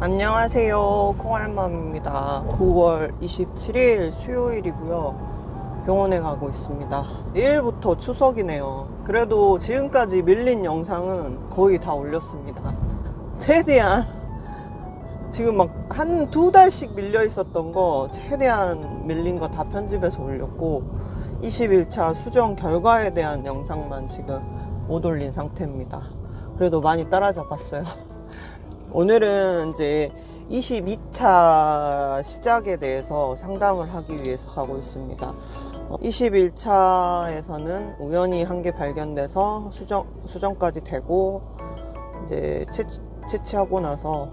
안녕하세요, 콩알맘입니다. 9월 27일 수요일이고요. 병원에 가고 있습니다. 내일부터 추석이네요. 그래도 지금까지 밀린 영상은 거의 다 올렸습니다. 최대한 지금 막 한2 달씩 밀려 있었던 거 최대한 밀린 거 다 편집해서 올렸고 21차 수정 결과에 대한 영상만 지금 못 올린 상태입니다. 그래도 많이 따라잡았어요. 오늘은 이제 22차 시작에 대해서 상담을 하기 위해서 가고 있습니다. 21차에서는 우연히 한 개 발견돼서 수정까지 되고 이제 채취하고 나서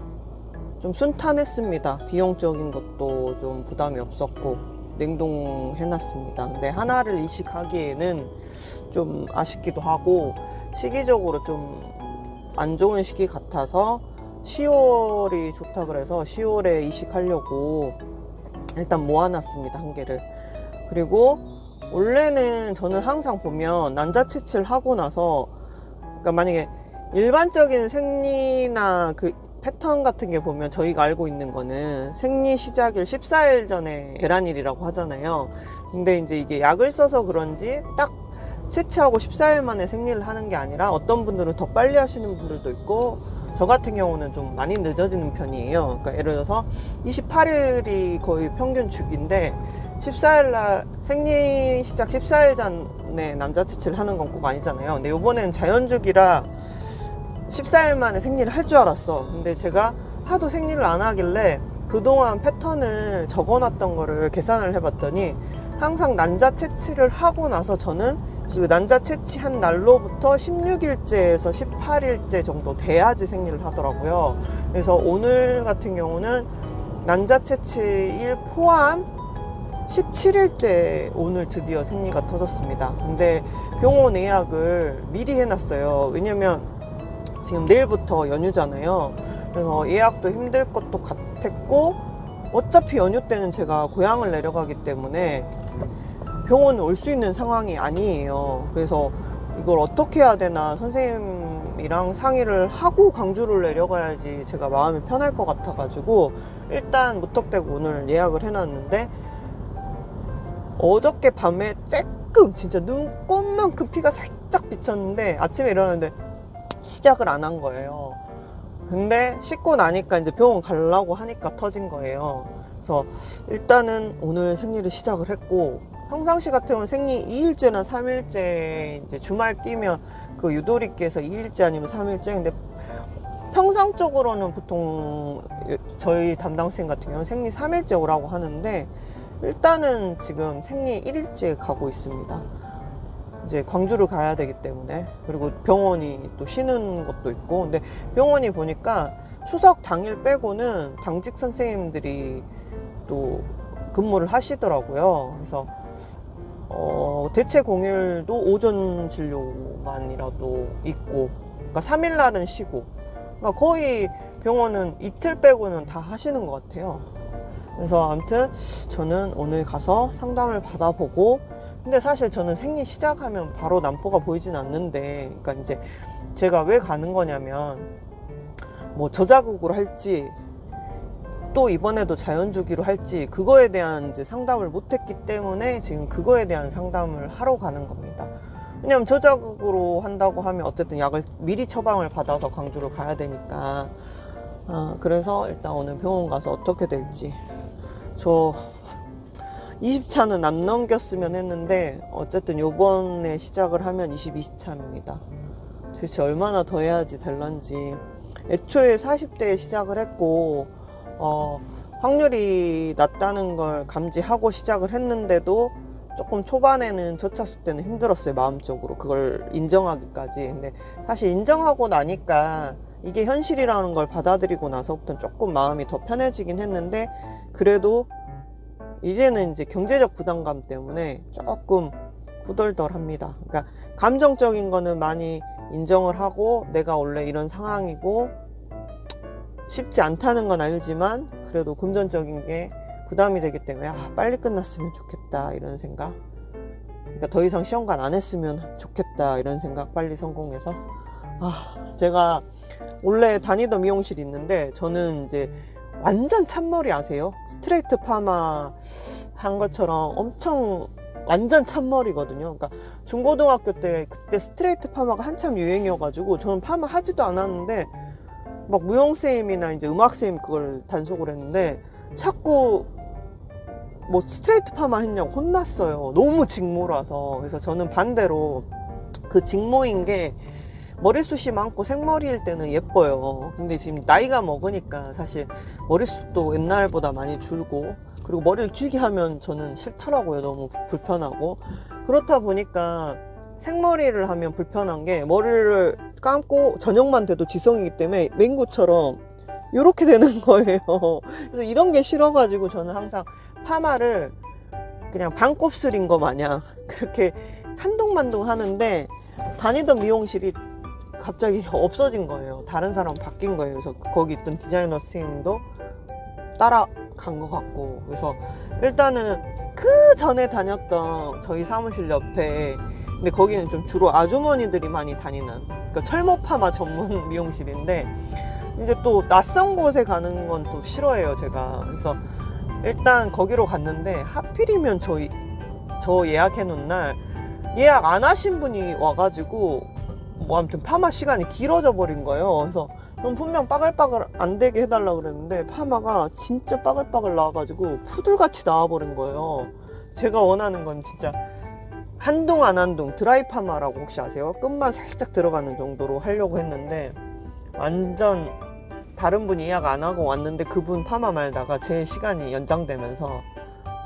좀 순탄했습니다. 비용적인 것도 좀 부담이 없었고 냉동해놨습니다. 근데 하나를 이식하기에는 좀 아쉽기도 하고 시기적으로 좀 안 좋은 시기 같아서 10월이 좋다 그래서 10월에 이식하려고 일단 모아놨습니다. 한 개를. 그리고 원래는 저는 항상 보면 난자 채취를 하고 나서 그러니까 만약에 일반적인 생리나 그 패턴 같은 게 보면 저희가 알고 있는 거는 생리 시작일 14일 전에 계란일이라고 하잖아요. 근데 이제 이게 약을 써서 그런지 딱 채취하고 14일 만에 생리를 하는 게 아니라 어떤 분들은 더 빨리 하시는 분들도 있고 저 같은 경우는 좀 많이 늦어지는 편이에요. 그러니까 예를 들어서 28일이 거의 평균 주기인데 14일날 생리 시작 14일 전에 남자 채취를 하는 건 꼭 아니잖아요. 근데 요번에는 자연주기라 14일 만에 생리를 할 줄 알았어. 근데 제가 하도 생리를 안 하길래 그동안 패턴을 적어놨던 거를 계산을 해봤더니 항상 난자 채취를 하고 나서 저는 그 난자 채취한 날로부터 16일째에서 18일째 정도 돼야지 생리를 하더라고요. 그래서 오늘 같은 경우는 난자 채취일 포함 17일째 오늘 드디어 생리가 터졌습니다. 근데 병원 예약을 미리 해놨어요. 왜냐면 지금 내일부터 연휴잖아요. 그래서 예약도 힘들 것도 같았고 어차피 연휴 때는 제가 고향을 내려가기 때문에 병원에 올 수 있는 상황이 아니에요. 그래서 이걸 어떻게 해야 되나 선생님이랑 상의를 하고 광주를 내려가야지 제가 마음이 편할 것 같아가지고 일단 무턱대고 오늘 예약을 해놨는데 어저께 밤에 쬐끔 진짜 눈꽃만큼 피가 살짝 비쳤는데 아침에 일어났는데 시작을 안 한 거예요. 근데 씻고 나니까 이제 병원 가려고 하니까 터진 거예요. 그래서 일단은 오늘 생리를 시작을 했고 평상시 같으면 생리 2일째나 3일째 이제 주말 끼면 그 유도리께서 2일째 아니면 3일째. 근데 평상적으로는 보통 저희 담당쌤 같은 경우는 생리 3일째 오라고 하는데 일단은 지금 생리 1일째 가고 있습니다. 이제 광주를 가야 되기 때문에. 그리고 병원이 또 쉬는 것도 있고. 근데 병원이 보니까 추석 당일 빼고는 당직 선생님들이 또 근무를 하시더라고요. 그래서 대체 공휴일도 오전 진료만이라도 있고, 그러니까 3일날은 쉬고, 그러니까 거의 병원은 이틀 빼고는 다 하시는 것 같아요. 그래서 아무튼 저는 오늘 가서 상담을 받아보고, 근데 사실 저는 생리 시작하면 바로 난포가 보이진 않는데, 그러니까 이제 제가 왜 가는 거냐면, 뭐 저자극으로 할지, 또 이번에도 자연주기로 할지 그거에 대한 이제 상담을 못했기 때문에 지금 그거에 대한 상담을 하러 가는 겁니다. 왜냐면 저자극으로 한다고 하면 어쨌든 약을 미리 처방을 받아서 광주를 가야 되니까. 그래서 일단 오늘 병원 가서 어떻게 될지. 저 20차는 안 넘겼으면 했는데 어쨌든 요번에 시작을 하면 22차입니다. 도대체 얼마나 더 해야지 될런지. 애초에 40대에 시작을 했고 확률이 낮다는 걸 감지하고 시작을 했는데도 조금 초반에는 저차수 때는 힘들었어요. 마음적으로 그걸 인정하기까지. 근데 사실 인정하고 나니까 이게 현실이라는 걸 받아들이고 나서부터는 조금 마음이 더 편해지긴 했는데 그래도 이제는 이제 경제적 부담감 때문에 조금 후덜덜합니다. 그러니까 감정적인 거는 많이 인정을 하고 내가 원래 이런 상황이고 쉽지 않다는 건 알지만 그래도 금전적인 게 부담이 되기 때문에 빨리 끝났으면 좋겠다 이런 생각. 그러니까 더 이상 시험관 안 했으면 좋겠다 이런 생각. 빨리 성공해서 제가 원래 다니던 미용실이 있는데 저는 이제 완전 찬머리 아세요? 스트레이트 파마 한 것처럼 엄청 완전 찬머리거든요. 그러니까 중고등학교 때 그때 스트레이트 파마가 한참 유행이어가지고 저는 파마 하지도 않았는데 막 무용쌤이나 이제 음악쌤 그걸 단속을 했는데 자꾸 뭐 스트레이트 파마 했냐고 혼났어요. 너무 직모라서. 그래서 저는 반대로 그 직모인 게 머리숱이 많고 생머리일 때는 예뻐요. 근데 지금 나이가 먹으니까 사실 머리숱도 옛날보다 많이 줄고 그리고 머리를 길게 하면 저는 싫더라고요. 너무 불편하고. 그렇다 보니까 생머리를 하면 불편한 게 머리를 감고 저녁만 돼도 지성이기 때문에 맹구처럼 이렇게 되는 거예요. 그래서 이런 게 싫어가지고 저는 항상 파마를 그냥 반곱슬인 거 마냥 그렇게 한동만동 하는데 다니던 미용실이 갑자기 없어진 거예요. 다른 사람 바뀐 거예요. 그래서 거기 있던 디자이너 선생님도 따라간 것 같고. 그래서 일단은 그 전에 다녔던 저희 사무실 옆에, 근데 거기는 좀 주로 아주머니들이 많이 다니는, 그러니까 철모 파마 전문 미용실인데 이제 또 낯선 곳에 가는 건 또 싫어해요, 제가. 그래서 일단 거기로 갔는데 하필이면 저 예약해 놓은 날 예약 안 하신 분이 와가지고 뭐 아무튼 파마 시간이 길어져 버린 거예요. 그래서 그럼 분명 빠글빠글 안 되게 해달라 그랬는데 파마가 진짜 빠글빠글 나와가지고 푸들같이 나와버린 거예요. 제가 원하는 건 진짜 한둥 안 한둥 드라이 파마라고 혹시 아세요? 끝만 살짝 들어가는 정도로 하려고 했는데 완전 다른 분이 예약 안 하고 왔는데 그분 파마 말다가 제 시간이 연장되면서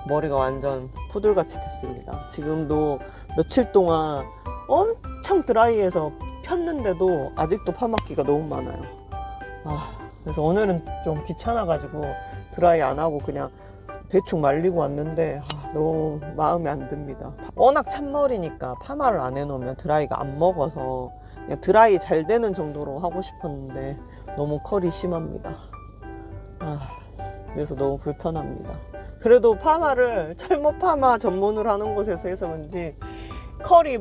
머리가 완전 푸들같이 됐습니다. 지금도 며칠 동안 엄청 드라이해서 폈는데도 아직도 파마기가 너무 많아요. 그래서 오늘은 좀 귀찮아가지고 드라이 안 하고 그냥 대충 말리고 왔는데 너무 마음에 안 듭니다. 워낙 찬머리니까 파마를 안 해놓으면 드라이가 안 먹어서 그냥 드라이 잘 되는 정도로 하고 싶었는데 너무 컬이 심합니다. 그래서 너무 불편합니다. 그래도 파마를 철모 파마 전문으로 하는 곳에서 해서 그런지 컬이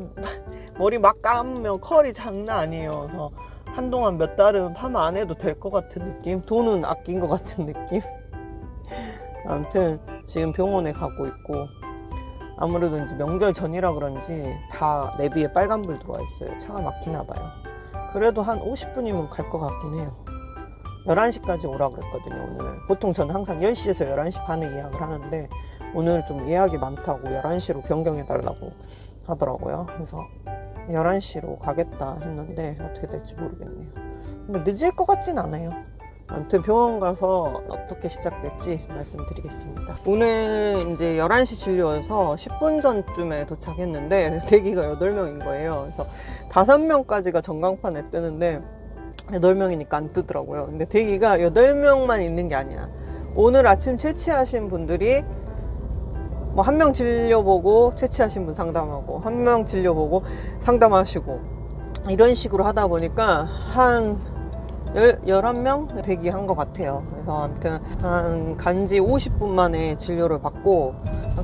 머리 막 감으면 컬이 장난 아니에요. 그래서 한동안 몇 달은 파마 안 해도 될 것 같은 느낌? 돈은 아낀 것 같은 느낌? 아무튼 지금 병원에 가고 있고 아무래도 이제 명절 전이라 그런지 다 내비에 빨간불 들어와 있어요. 차가 막히나 봐요. 그래도 한 50분이면 갈 것 같긴 해요. 11시까지 오라 그랬거든요, 오늘. 보통 저는 항상 10시에서 11시 반에 예약을 하는데 오늘 좀 예약이 많다고 11시로 변경해달라고 하더라고요. 그래서 11시로 가겠다 했는데 어떻게 될지 모르겠네요. 근데 늦을 것 같진 않아요. 아무튼 병원 가서 어떻게 시작될지 말씀드리겠습니다. 오늘 이제 11시 진료여서 10분 전쯤에 도착했는데 대기가 8명인 거예요. 그래서 5명까지가 전광판에 뜨는데 8명이니까 안 뜨더라고요. 근데 대기가 8명만 있는 게 아니야. 오늘 아침 채취하신 분들이 뭐 한 명 진료보고 채취하신 분 상담하고 한 명 진료보고 상담하시고 이런 식으로 하다 보니까 한 11명 대기한 것 같아요. 그래서 아무튼 한 간지 50분 만에 진료를 받고,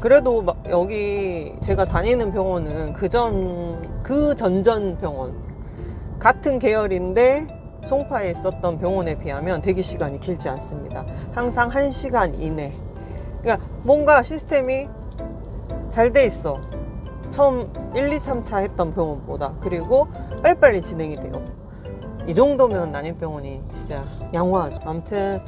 그래도 여기 제가 다니는 병원은 그 전전 병원 같은 계열인데 송파에 있었던 병원에 비하면 대기 시간이 길지 않습니다. 항상 1시간 이내. 그러니까 뭔가 시스템이 잘 돼 있어. 처음 1, 2, 3차 했던 병원보다. 그리고 빨리빨리 진행이 돼요. 이 정도면 난임병원이 진짜 양호하죠. 아무튼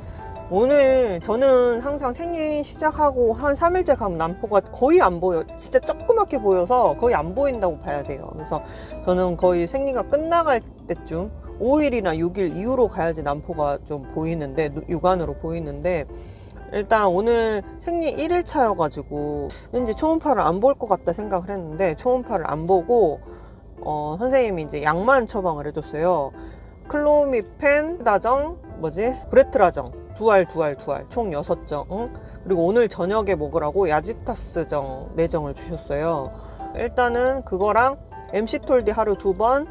오늘 저는 항상 생리 시작하고 한 3일째 가면 난포가 거의 안 보여. 진짜 조그맣게 보여서 거의 안 보인다고 봐야 돼요. 그래서 저는 거의 생리가 끝나갈 때쯤 5일이나 6일 이후로 가야지 난포가 좀 보이는데, 육안으로 보이는데, 일단 오늘 생리 1일차여가지고 왠지 초음파를 안 볼 것 같다 생각을 했는데 초음파를 안 보고 선생님이 이제 약만 처방을 해줬어요. 클로미펜 다정 브레트라정 두 알 총 6정, 그리고 오늘 저녁에 먹으라고 야지타스정 4정을 주셨어요. 일단은 그거랑 MC톨디 하루 2번,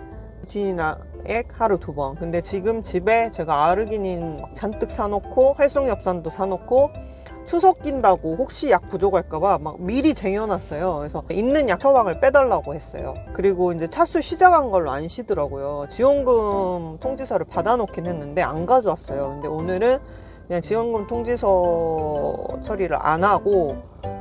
하루 2번. 근데 지금 집에 제가 아르기닌 잔뜩 사놓고 활성엽산도 사놓고 추석 낀다고 혹시 약 부족할까봐 막 미리 쟁여놨어요. 그래서 있는 약 처방을 빼달라고 했어요. 그리고 이제 차수 시작한 걸로 안 쉬더라고요. 지원금 통지서를 받아놓긴 했는데 안 가져왔어요. 근데 오늘은 그냥 지원금 통지서 처리를 안 하고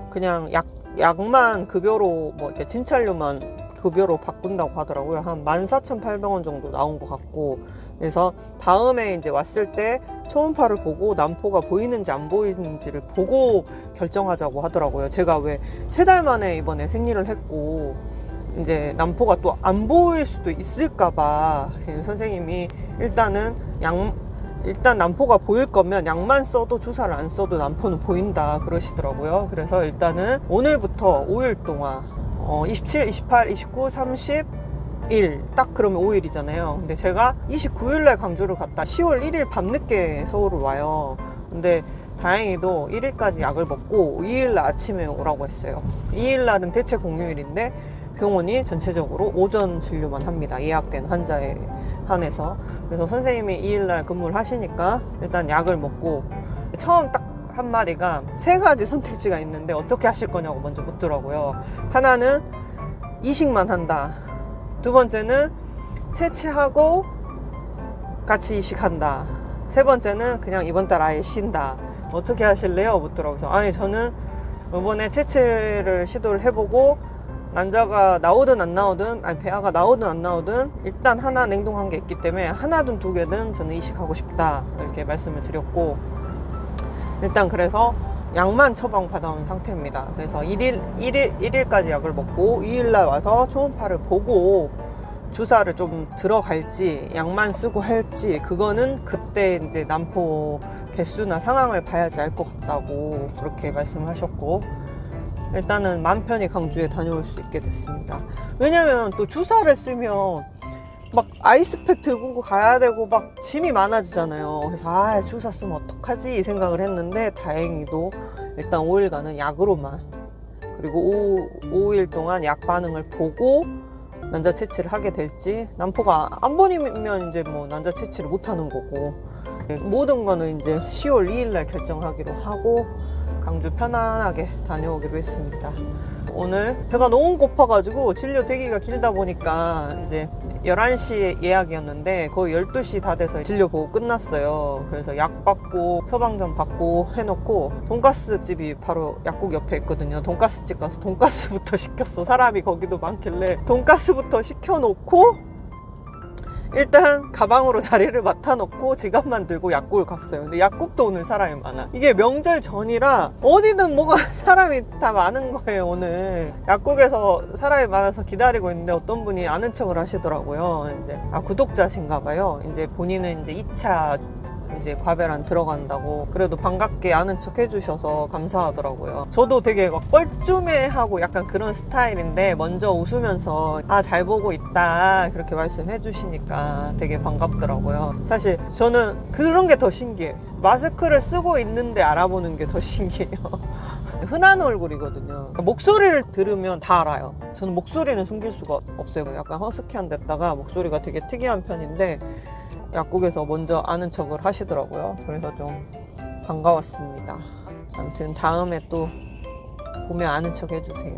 그냥 약만 급여로 뭐 이렇게 진찰료만 급여로 바꾼다고 하더라고요. 한 14,800원 정도 나온 것 같고, 그래서 다음에 이제 왔을 때 초음파를 보고 난포가 보이는지 안 보이는지를 보고 결정하자고 하더라고요. 제가 왜 3달 만에 이번에 생리를 했고 이제 난포가 또 안 보일 수도 있을까봐 선생님이 일단 난포가 보일 거면 약만 써도 주사를 안 써도 난포는 보인다 그러시더라고요. 그래서 일단은 오늘부터 5일 동안 27, 28, 29, 30 일, 딱 그러면 5일이잖아요. 근데 제가 29일날 광주를 갔다 10월 1일 밤늦게 서울을 와요. 근데 다행히도 1일까지 약을 먹고 2일날 아침에 오라고 했어요. 2일날은 대체 공휴일인데 병원이 전체적으로 오전 진료만 합니다. 예약된 환자에 한해서. 그래서 선생님이 2일날 근무를 하시니까 일단 약을 먹고, 처음 딱 한마디가 3가지 선택지가 있는데 어떻게 하실 거냐고 먼저 묻더라고요. 하나는 이식만 한다. 2번째는 채취하고 같이 이식한다. 3번째는 그냥 이번 달 아예 쉰다. 어떻게 하실래요? 묻더라고요. 아니, 저는 이번에 채취를 시도를 해보고 난자가 나오든 안 나오든, 아니 배아가 나오든 안 나오든 일단 하나 냉동한 게 있기 때문에 하나든 2개든 저는 이식하고 싶다, 이렇게 말씀을 드렸고, 일단 그래서 약만 처방 받아온 상태입니다. 그래서 1일까지 약을 먹고 2일날 와서 초음파를 보고 주사를 좀 들어갈지 약만 쓰고 할지, 그거는 그때 이제 난포 개수나 상황을 봐야지 알 것 같다고 그렇게 말씀하셨고, 일단은 맘 편히 광주에 다녀올 수 있게 됐습니다. 왜냐면 또 주사를 쓰면 막 아이스팩 들고 가야 되고 막 짐이 많아지잖아요. 그래서 주사 쓰면 어떡하지 이 생각을 했는데, 다행히도 일단 5일간은 약으로만, 그리고 5일 동안 약 반응을 보고 난자 채취를 하게 될지, 난포가 안 보이면 이제 뭐 난자 채취를 못 하는 거고, 모든 거는 이제 10월 2일날 결정하기로 하고 광주 편안하게 다녀오기로 했습니다. 오늘 배가 너무 고파가지고 진료 대기가 길다 보니까 이제 11시 예약이었는데 거의 12시 다 돼서 진료 보고 끝났어요. 그래서 약 받고 처방전 받고 해놓고, 돈가스 집이 바로 약국 옆에 있거든요. 돈가스 집 가서 돈가스부터 시켰어. 사람이 거기도 많길래 돈가스부터 시켜놓고 일단 가방으로 자리를 맡아놓고 지갑만 들고 약국을 갔어요. 근데 약국도 오늘 사람이 많아. 이게 명절 전이라 어디든 뭐가 사람이 다 많은 거예요. 오늘 약국에서 사람이 많아서 기다리고 있는데 어떤 분이 아는 척을 하시더라고요. 이제 구독자신가 봐요. 이제 본인은 이제 2차 이제 과배란 들어간다고 그래도 반갑게 아는 척 해주셔서 감사하더라고요. 저도 되게 막 뻘쭘해하고 약간 그런 스타일인데 먼저 웃으면서 잘 보고 있다 그렇게 말씀해 주시니까 되게 반갑더라고요. 사실 저는 그런 게 더 신기해요. 마스크를 쓰고 있는데 알아보는 게 더 신기해요. 흔한 얼굴이거든요. 목소리를 들으면 다 알아요. 저는 목소리는 숨길 수가 없어요. 약간 허스키한 데다가 목소리가 되게 특이한 편인데 약국에서 먼저 아는 척을 하시더라고요. 그래서 좀 반가웠습니다. 아무튼 다음에 또 보면 아는 척 해주세요.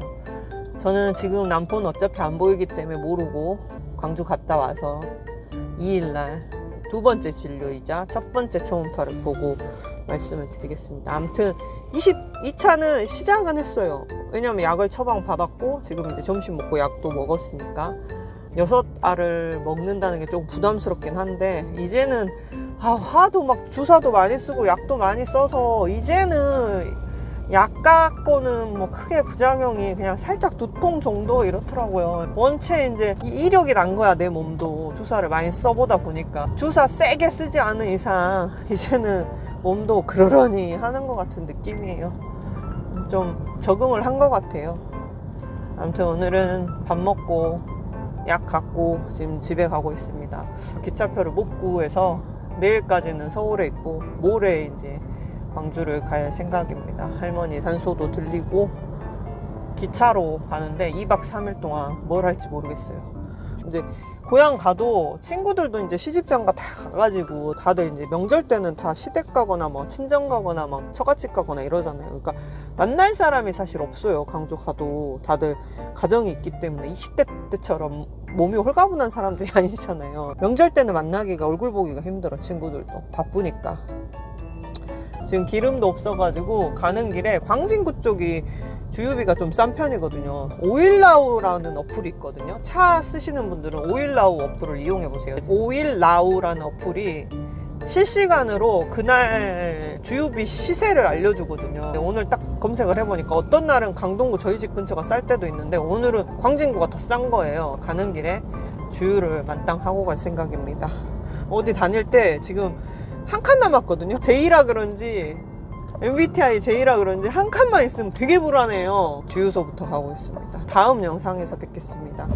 저는 지금 난포는 어차피 안 보이기 때문에 모르고 광주 갔다 와서 2일날 2번째 진료이자 첫 번째 초음파를 보고 말씀을 드리겠습니다. 아무튼 22차는 시작은 했어요. 왜냐면 약을 처방 받았고 지금 이제 점심 먹고 약도 먹었으니까 6알을 먹는다는 게 조금 부담스럽긴 한데, 이제는 하도 막 주사도 많이 쓰고 약도 많이 써서 이제는 약 갖고는 뭐 크게 부작용이 그냥 살짝 두통 정도 이렇더라고요. 원체 이제 이력이 난 거야. 내 몸도 주사를 많이 써보다 보니까 주사 세게 쓰지 않은 이상 이제는 몸도 그러려니 하는 것 같은 느낌이에요. 좀 적응을 한 것 같아요. 아무튼 오늘은 밥 먹고 약 갖고 지금 집에 가고 있습니다. 기차표를 못 구해서 내일까지는 서울에 있고 모레 이제 광주를 갈 생각입니다. 할머니 산소도 들리고 기차로 가는데 2박 3일 동안 뭘 할지 모르겠어요. 이제 고향 가도 친구들도 이제 시집장가 다 가가지고 다들 이제 명절 때는 다 시댁 가거나 뭐 친정 가거나 막 처갓집 가거나 이러잖아요. 그러니까 만날 사람이 사실 없어요. 광주 가도 다들 가정이 있기 때문에 20대 때처럼 몸이 홀가분한 사람들이 아니잖아요. 명절 때는 만나기가 얼굴 보기가 힘들어. 친구들도 바쁘니까. 지금 기름도 없어가지고 가는 길에 광진구 쪽이 주유비가 좀 싼 편이거든요. 오일나우라는 어플이 있거든요. 차 쓰시는 분들은 오일나우 어플을 이용해보세요. 오일나우라는 어플이 실시간으로 그날 주유비 시세를 알려주거든요. 오늘 딱 검색을 해보니까 어떤 날은 강동구 저희 집 근처가 쌀 때도 있는데 오늘은 광진구가 더 싼 거예요. 가는 길에 주유를 만땅하고 갈 생각입니다. 어디 다닐 때 지금 한 칸 남았거든요. 제이라 그런지 MBTI J라 그런지 한 칸만 있으면 되게 불안해요. 주유소부터 가고 있습니다. 다음 영상에서 뵙겠습니다.